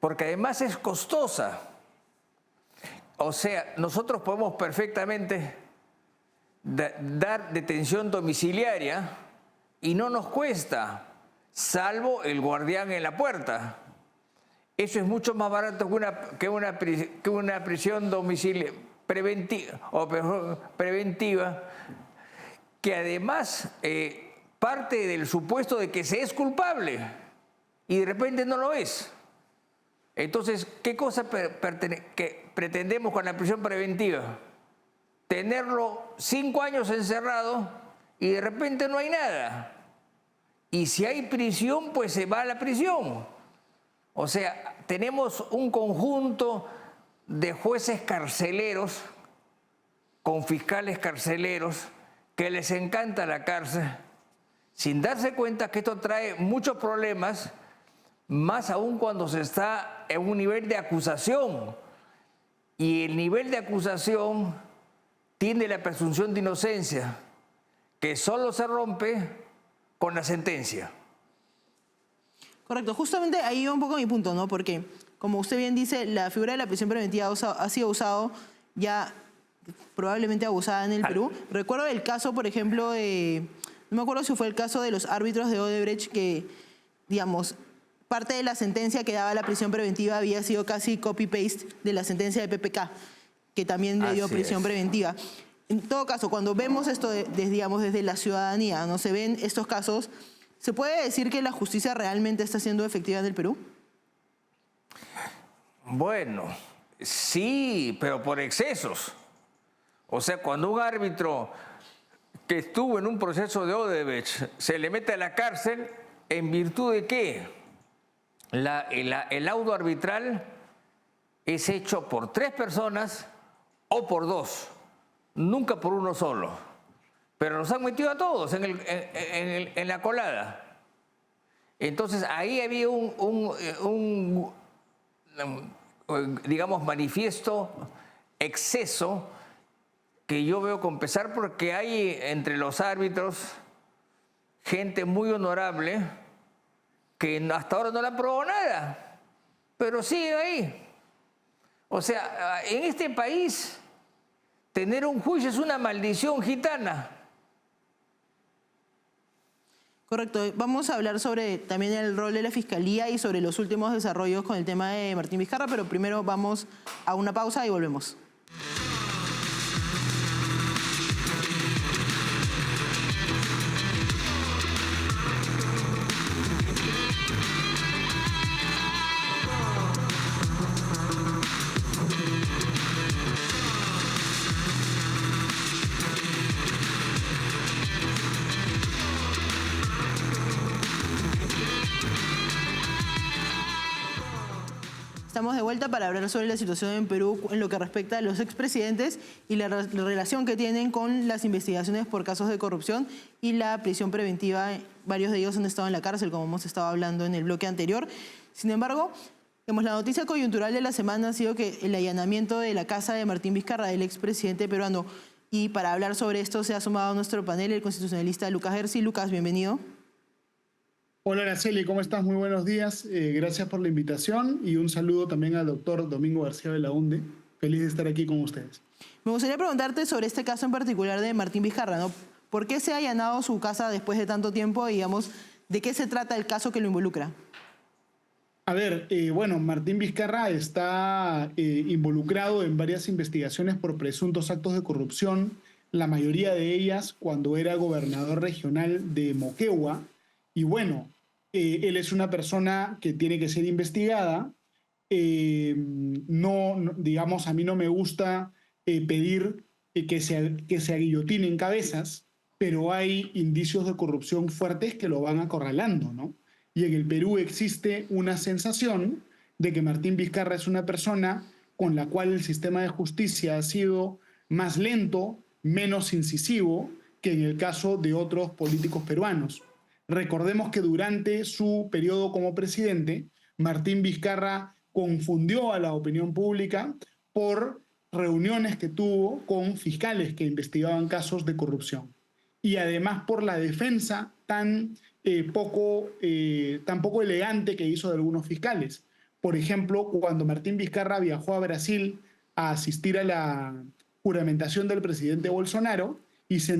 porque además es costosa. O sea, nosotros podemos perfectamente dar detención domiciliaria y no nos cuesta, salvo el guardián en la puerta. Eso es mucho más barato que una prisión domiciliaria preventiva, que además parte del supuesto de que se es culpable y de repente no lo es. Entonces, ¿qué cosa pretendemos con la prisión preventiva? Tenerlo 5 años encerrado y de repente no hay nada. Y si hay prisión, pues se va a la prisión. O sea, tenemos un conjunto de jueces carceleros, con fiscales carceleros, que les encanta la cárcel, sin darse cuenta que esto trae muchos problemas, más aún cuando se está en un nivel de acusación. Y el nivel de acusación tiene la presunción de inocencia, que solo se rompe con la sentencia. Correcto, justamente ahí va un poco mi punto, ¿no? Porque, como usted bien dice, la figura de la prisión preventiva ha sido usado ya probablemente abusada en el Perú. Recuerdo el caso, por ejemplo, no me acuerdo si fue el caso de los árbitros de Odebrecht, que, digamos, parte de la sentencia que daba la prisión preventiva había sido casi copy-paste de la sentencia de PPK, que también le dio prisión preventiva. En todo caso, cuando vemos esto, digamos, desde la ciudadanía, ¿no? Se ven estos casos, ¿se puede decir que la justicia realmente está siendo efectiva en el Perú? Bueno, sí, pero por excesos. O sea, cuando un árbitro que estuvo en un proceso de Odebrecht se le mete a la cárcel, ¿en virtud de qué? El laudo arbitral es hecho por 3 personas o por 2, nunca por uno solo. Pero nos han metido a todos en la colada. Entonces ahí había digamos, manifiesto exceso que yo veo con pesar, porque hay entre los árbitros gente muy honorable que hasta ahora no le han probado nada, pero sigue ahí. O sea, en este país tener un juicio es una maldición gitana. Correcto. Vamos a hablar sobre también el rol de la Fiscalía y sobre los últimos desarrollos con el tema de Martín Vizcarra, pero primero vamos a una pausa y volvemos. Estamos de vuelta para hablar sobre la situación en Perú en lo que respecta a los expresidentes y la relación que tienen con las investigaciones por casos de corrupción y la prisión preventiva. Varios de ellos han estado en la cárcel, como hemos estado hablando en el bloque anterior. Sin embargo, la noticia coyuntural de la semana ha sido que el allanamiento de la casa de Martín Vizcarra, del expresidente peruano. Y para hablar sobre esto se ha sumado a nuestro panel el constitucionalista Lucas Hersi. Lucas, bienvenido. Hola Araceli, ¿cómo estás? Muy buenos días. Gracias por la invitación y un saludo también al doctor Domingo García Belaunde. Feliz de estar aquí con ustedes. Me gustaría preguntarte sobre este caso en particular de Martín Vizcarra, ¿no? ¿Por qué se ha allanado su casa después de tanto tiempo? Y, digamos, ¿de qué se trata el caso que lo involucra? A ver, bueno, Martín Vizcarra está involucrado en varias investigaciones por presuntos actos de corrupción, la mayoría de ellas cuando era gobernador regional de Moquegua. Y bueno, él es una persona que tiene que ser investigada. Digamos, a mí no me gusta pedir que se aguillotinen cabezas, pero hay indicios de corrupción fuertes que lo van acorralando, ¿no? Y en el Perú existe una sensación de que Martín Vizcarra es una persona con la cual el sistema de justicia ha sido más lento, menos incisivo que en el caso de otros políticos peruanos. Recordemos que durante su periodo como presidente, Martín Vizcarra confundió a la opinión pública por reuniones que tuvo con fiscales que investigaban casos de corrupción. Y además por la defensa tan poco elegante que hizo de algunos fiscales. Por ejemplo, cuando Martín Vizcarra viajó a Brasil a asistir a la juramentación del presidente Bolsonaro y se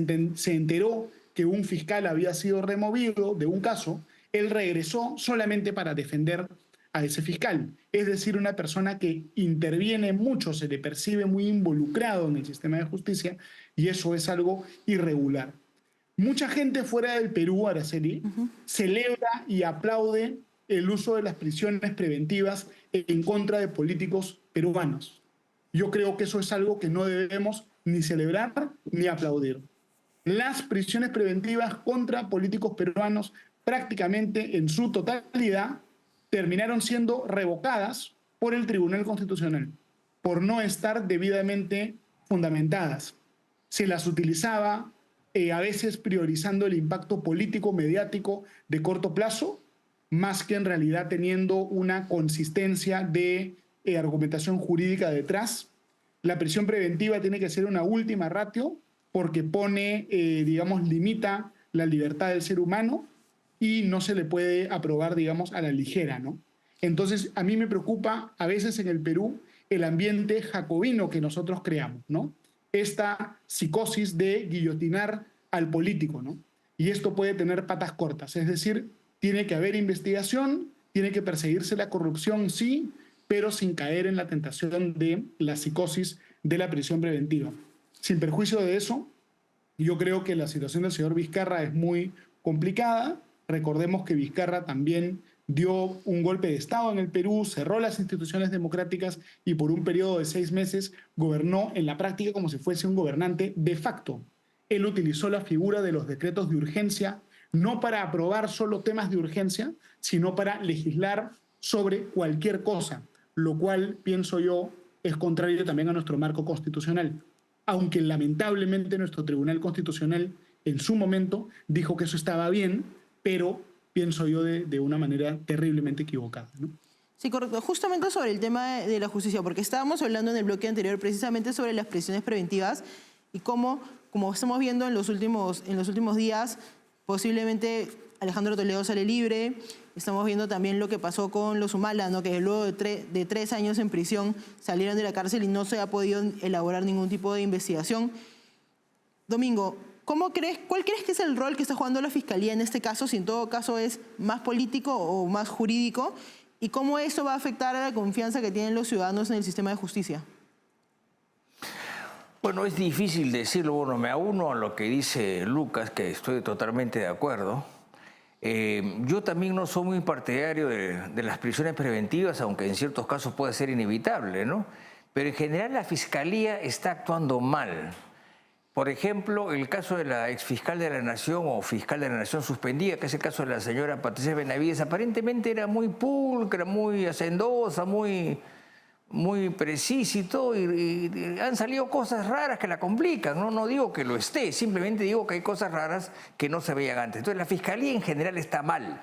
enteró que un fiscal había sido removido de un caso, él regresó solamente para defender a ese fiscal. Es decir, una persona que interviene mucho, se le percibe muy involucrado en el sistema de justicia y eso es algo irregular. Mucha gente fuera del Perú, Araceli, celebra y aplaude el uso de las prisiones preventivas en contra de políticos peruanos. Yo creo que eso es algo que no debemos ni celebrar ni aplaudir. Las prisiones preventivas contra políticos peruanos prácticamente en su totalidad terminaron siendo revocadas por el Tribunal Constitucional por no estar debidamente fundamentadas. Se las utilizaba a veces priorizando el impacto político mediático de corto plazo, más que en realidad teniendo una consistencia de argumentación jurídica detrás. La prisión preventiva tiene que ser una última ratio porque limita la libertad del ser humano y no se le puede aprobar, a la ligera, ¿no? Entonces, a mí me preocupa a veces en el Perú el ambiente jacobino que nosotros creamos, ¿no? Esta psicosis de guillotinar al político, ¿no? Y esto puede tener patas cortas, es decir, tiene que haber investigación, tiene que perseguirse la corrupción, sí, pero sin caer en la tentación de la psicosis de la prisión preventiva. Sin perjuicio de eso, yo creo que la situación del señor Vizcarra es muy complicada. Recordemos que Vizcarra también dio un golpe de Estado en el Perú, cerró las instituciones democráticas y por un periodo de 6 meses gobernó en la práctica como si fuese un gobernante de facto. Él utilizó la figura de los decretos de urgencia no para aprobar solo temas de urgencia, sino para legislar sobre cualquier cosa, lo cual, pienso yo, es contrario también a nuestro marco constitucional. Aunque lamentablemente nuestro Tribunal Constitucional en su momento dijo que eso estaba bien, pero pienso yo de una manera terriblemente equivocada, ¿no? Sí, correcto. Justamente sobre el tema de la justicia, porque estábamos hablando en el bloque anterior precisamente sobre las prisiones preventivas y cómo, como estamos viendo en los últimos días, posiblemente Alejandro Toledo sale libre. Estamos viendo también lo que pasó con los Humala, ¿no? Que luego de 3 años en prisión salieron de la cárcel y no se ha podido elaborar ningún tipo de investigación. Domingo, ¿cuál crees que es el rol que está jugando la Fiscalía en este caso, si en todo caso es más político o más jurídico? ¿Y cómo eso va a afectar a la confianza que tienen los ciudadanos en el sistema de justicia? Bueno, es difícil decirlo. Bueno, me auno a lo que dice Lucas, que estoy totalmente de acuerdo. Yo también no soy muy partidario de las prisiones preventivas, aunque en ciertos casos puede ser inevitable, ¿no? Pero en general la Fiscalía está actuando mal. Por ejemplo, el caso de la exfiscal de la Nación o fiscal de la Nación suspendida, que es el caso de la señora Patricia Benavides, aparentemente era muy pulcra, muy hacendosa, muy precisa y todo, y han salido cosas raras que la complican, ¿no? No digo que lo esté, simplemente digo que hay cosas raras que no se veían antes. Entonces la Fiscalía en general está mal.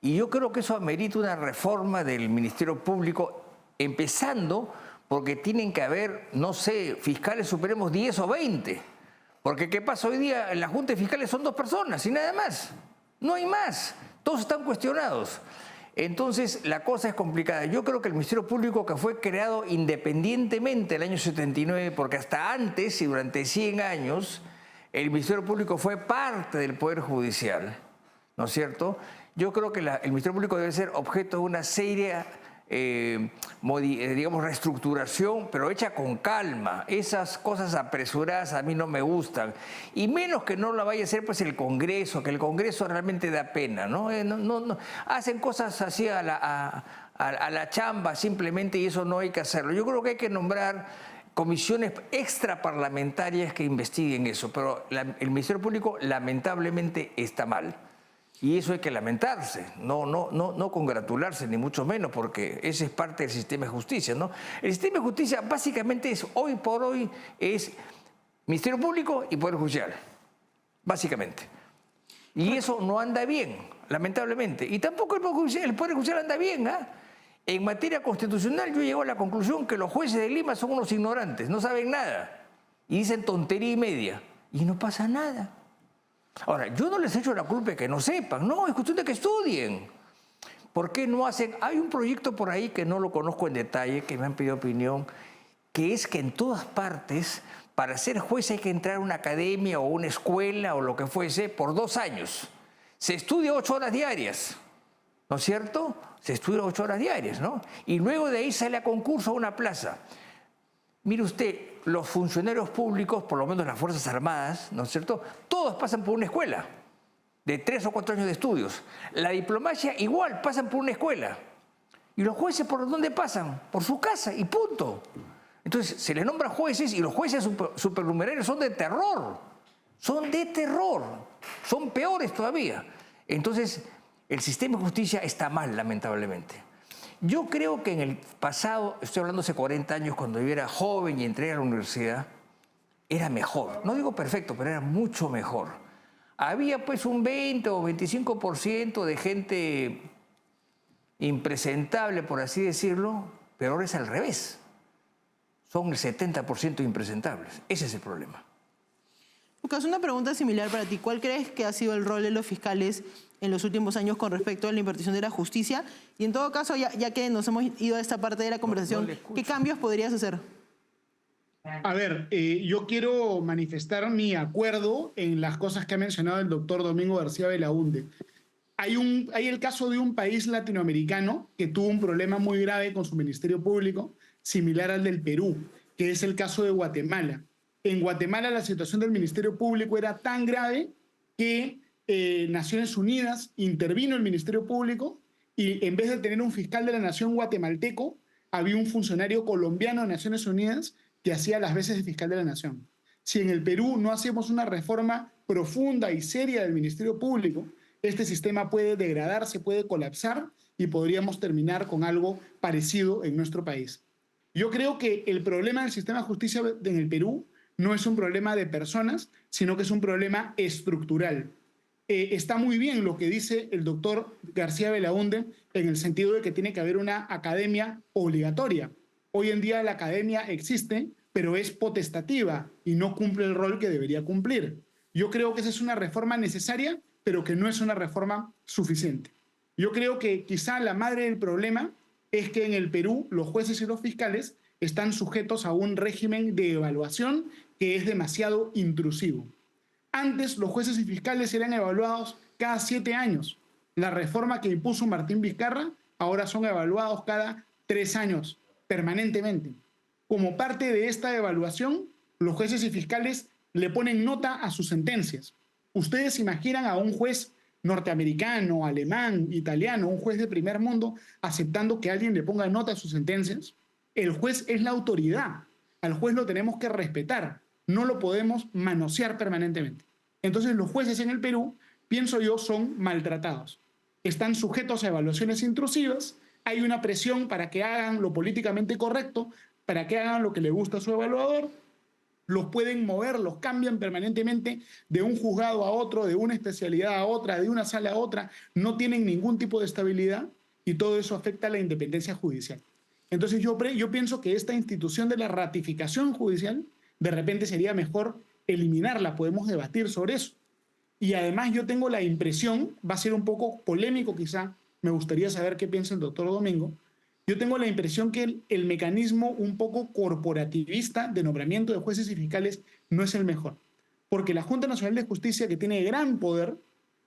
Y yo creo que eso amerita una reforma del Ministerio Público, empezando porque tienen que haber, no sé, fiscales supremos 10 o 20. Porque ¿qué pasa hoy día? En la Junta de Fiscales son 2 personas y nada más. No hay más. Todos están cuestionados. Entonces, la cosa es complicada. Yo creo que el Ministerio Público, que fue creado independientemente el año 79, porque hasta antes y durante 100 años, el Ministerio Público fue parte del Poder Judicial, ¿no es cierto? Yo creo que el Ministerio Público debe ser objeto de una seria reestructuración, pero hecha con calma. Esas cosas apresuradas a mí no me gustan. Y menos que no la vaya a hacer pues el Congreso, que el Congreso realmente da pena, ¿no? No hacen cosas así a la chamba simplemente y eso no hay que hacerlo. Yo creo que hay que nombrar comisiones extraparlamentarias que investiguen eso, pero el Ministerio Público lamentablemente está mal. Y eso hay que lamentarse, no congratularse, ni mucho menos, porque ese es parte del sistema de justicia, ¿no? El sistema de justicia básicamente es, hoy por hoy, es Ministerio Público y Poder Judicial, básicamente. Y eso no anda bien, lamentablemente. Y tampoco el Poder Judicial anda bien, ¿ah? En materia constitucional yo llego a la conclusión que los jueces de Lima son unos ignorantes, no saben nada. Y dicen tontería y media. Y no pasa nada. Ahora, yo no les echo la culpa de que no sepan, no, es cuestión de que estudien. ¿Por qué no hacen? Hay un proyecto por ahí que no lo conozco en detalle, que me han pedido opinión, que es que en todas partes, para ser juez hay que entrar a una academia o una escuela o lo que fuese por 2 años. Se estudia 8 horas diarias, ¿no es cierto? Se estudia 8 horas diarias, ¿no? Y luego de ahí sale a concurso a una plaza. Mire usted, los funcionarios públicos, por lo menos las Fuerzas Armadas, ¿no es cierto?, todos pasan por una escuela de 3 o 4 años de estudios. La diplomacia igual, pasan por una escuela. ¿Y los jueces por dónde pasan? Por su casa y punto. Entonces se les nombra jueces y los jueces supernumerarios son de terror. Son de terror. Son peores todavía. Entonces el sistema de justicia está mal, lamentablemente. Yo creo que en el pasado, estoy hablando hace 40 años, cuando yo era joven y entré a la universidad, era mejor. No digo perfecto, pero era mucho mejor. Había pues un 20 o 25% de gente impresentable, por así decirlo, pero ahora es al revés. Son el 70% impresentables. Ese es el problema. Lucas, una pregunta similar para ti. ¿Cuál crees que ha sido el rol de los fiscales en los últimos años con respecto a la impartición de la justicia? Y en todo caso, ya que nos hemos ido a esta parte de la conversación, ¿qué cambios podrías hacer? A ver, yo quiero manifestar mi acuerdo en las cosas que ha mencionado el doctor Domingo García Belaúnde. Hay el caso de un país latinoamericano que tuvo un problema muy grave con su Ministerio Público, similar al del Perú, que es el caso de Guatemala. En Guatemala la situación del Ministerio Público era tan grave que Naciones Unidas intervino el Ministerio Público y en vez de tener un fiscal de la nación guatemalteco, había un funcionario colombiano de Naciones Unidas que hacía las veces de fiscal de la nación. Si en el Perú no hacemos una reforma profunda y seria del Ministerio Público, este sistema puede degradarse, puede colapsar y podríamos terminar con algo parecido en nuestro país. Yo creo que el problema del sistema de justicia en el Perú no es un problema de personas, sino que es un problema estructural. Está muy bien lo que dice el doctor García Belaúnde en el sentido de que tiene que haber una academia obligatoria. Hoy en día la academia existe, pero es potestativa y no cumple el rol que debería cumplir. Yo creo que esa es una reforma necesaria, pero que no es una reforma suficiente. Yo creo que quizá la madre del problema es que en el Perú los jueces y los fiscales están sujetos a un régimen de evaluación que es demasiado intrusivo. Antes los jueces y fiscales eran evaluados cada 7 años. La reforma que impuso Martín Vizcarra ahora son evaluados cada 3 años, permanentemente. Como parte de esta evaluación, los jueces y fiscales le ponen nota a sus sentencias. ¿Ustedes imaginan a un juez norteamericano, alemán, italiano, un juez de primer mundo, aceptando que alguien le ponga nota a sus sentencias? El juez es la autoridad. Al juez lo tenemos que respetar. No lo podemos manosear permanentemente. Entonces los jueces en el Perú, pienso yo, son maltratados. Están sujetos a evaluaciones intrusivas, hay una presión para que hagan lo políticamente correcto, para que hagan lo que le gusta a su evaluador, los pueden mover, los cambian permanentemente de un juzgado a otro, de una especialidad a otra, de una sala a otra, no tienen ningún tipo de estabilidad y todo eso afecta a la independencia judicial. Entonces yo pienso que esta institución de la ratificación judicial de repente sería mejor eliminarla, podemos debatir sobre eso. Y además yo tengo la impresión, va a ser un poco polémico quizá, me gustaría saber qué piensa el doctor Domingo, yo tengo la impresión que el mecanismo un poco corporativista de nombramiento de jueces y fiscales no es el mejor. Porque la Junta Nacional de Justicia, que tiene gran poder,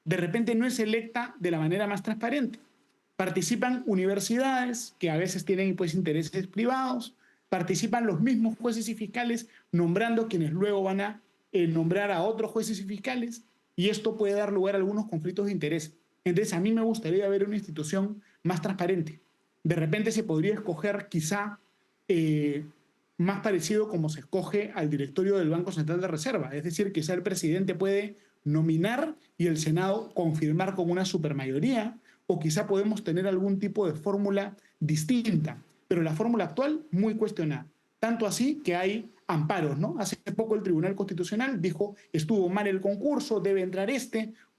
de repente no es electa de la manera más transparente. Participan universidades que a veces tienen pues intereses privados, participan los mismos jueces y fiscales nombrando quienes luego van a nombrar a otros jueces y fiscales y esto puede dar lugar a algunos conflictos de interés. Entonces a mí me gustaría ver una institución más transparente. De repente se podría escoger quizá más parecido como se escoge al directorio del Banco Central de Reserva. Es decir, quizá el presidente puede nominar y el Senado confirmar con una supermayoría, o quizá podemos tener algún tipo de fórmula distinta. Pero la fórmula actual, muy cuestionada. Tanto así que hay amparos, ¿no? Hace poco el Tribunal Constitucional dijo, estuvo mal el concurso, debe entrar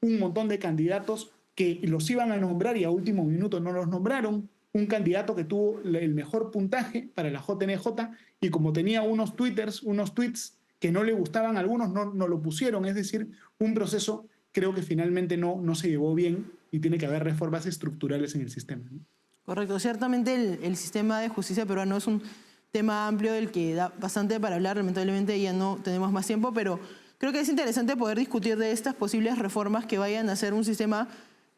un montón de candidatos que los iban a nombrar y a último minuto no los nombraron, un candidato que tuvo el mejor puntaje para la JNJ y como tenía unos tweets que no le gustaban a algunos, no lo pusieron. Es decir, un proceso creo que finalmente no se llevó bien y tiene que haber reformas estructurales en el sistema, ¿no? Correcto. Ciertamente el sistema de justicia peruano es un tema amplio del que da bastante para hablar. Lamentablemente ya no tenemos más tiempo, pero creo que es interesante poder discutir de estas posibles reformas que vayan a hacer un sistema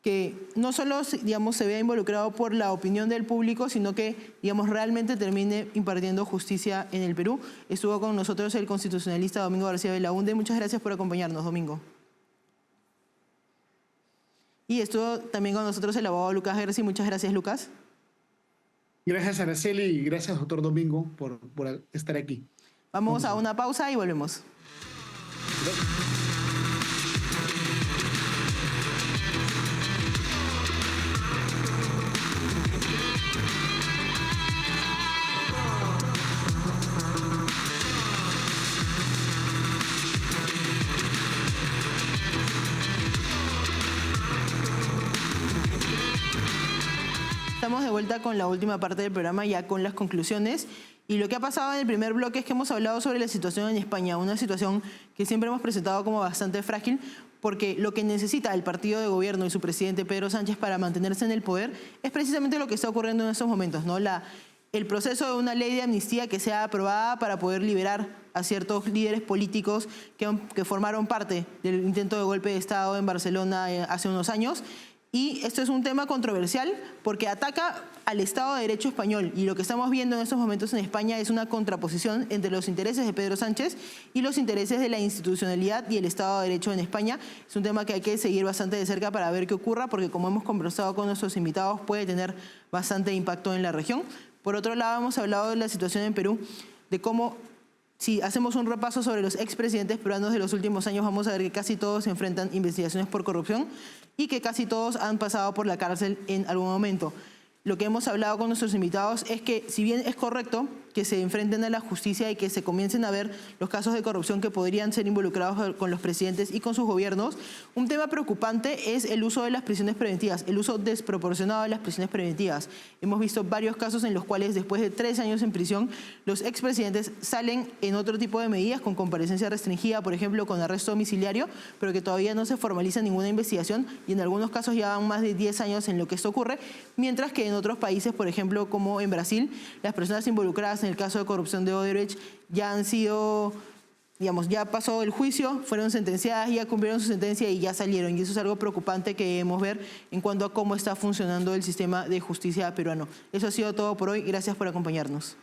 que no solo, digamos, se vea involucrado por la opinión del público, sino que, digamos, realmente termine impartiendo justicia en el Perú. Estuvo con nosotros el constitucionalista Domingo García Belaúnde. Muchas gracias por acompañarnos, Domingo. Y estuvo también con nosotros el abogado Lucas Gersi. Muchas gracias, Lucas. Gracias, Araceli, y gracias, doctor Domingo, por estar aquí. Vamos a una pausa y volvemos. Estamos de vuelta con la última parte del programa, ya con las conclusiones. Y lo que ha pasado en el primer bloque es que hemos hablado sobre la situación en España, una situación que siempre hemos presentado como bastante frágil, porque lo que necesita el partido de gobierno y su presidente Pedro Sánchez para mantenerse en el poder es precisamente lo que está ocurriendo en estos momentos, ¿no? El proceso de una ley de amnistía que sea aprobada para poder liberar a ciertos líderes políticos que formaron parte del intento de golpe de Estado en Barcelona hace unos años. Y esto es un tema controversial porque ataca al Estado de Derecho español, y lo que estamos viendo en estos momentos en España es una contraposición entre los intereses de Pedro Sánchez y los intereses de la institucionalidad y el Estado de Derecho en España. Es un tema que hay que seguir bastante de cerca para ver qué ocurra, porque como hemos conversado con nuestros invitados, puede tener bastante impacto en la región. Por otro lado, hemos hablado de la situación en Perú, de cómo, si hacemos un repaso sobre los expresidentes peruanos de los últimos años, vamos a ver que casi todos se enfrentan investigaciones por corrupción y que casi todos han pasado por la cárcel en algún momento. Lo que hemos hablado con nuestros invitados es que, si bien es correcto que se enfrenten a la justicia y que se comiencen a ver los casos de corrupción que podrían ser involucrados con los presidentes y con sus gobiernos, un tema preocupante es el uso de las prisiones preventivas, el uso desproporcionado de las prisiones preventivas. Hemos visto varios casos en los cuales, después de 3 años en prisión, los expresidentes salen en otro tipo de medidas, con comparecencia restringida, por ejemplo, con arresto domiciliario, pero que todavía no se formaliza ninguna investigación, y en algunos casos ya van más de 10 años en lo que esto ocurre, mientras que en otros países, por ejemplo, como en Brasil, las personas involucradas en el caso de corrupción de Odebrecht ya han sido, digamos, ya pasó el juicio, fueron sentenciadas, ya cumplieron su sentencia y ya salieron. Y eso es algo preocupante que debemos ver en cuanto a cómo está funcionando el sistema de justicia peruano. Eso ha sido todo por hoy. Gracias por acompañarnos.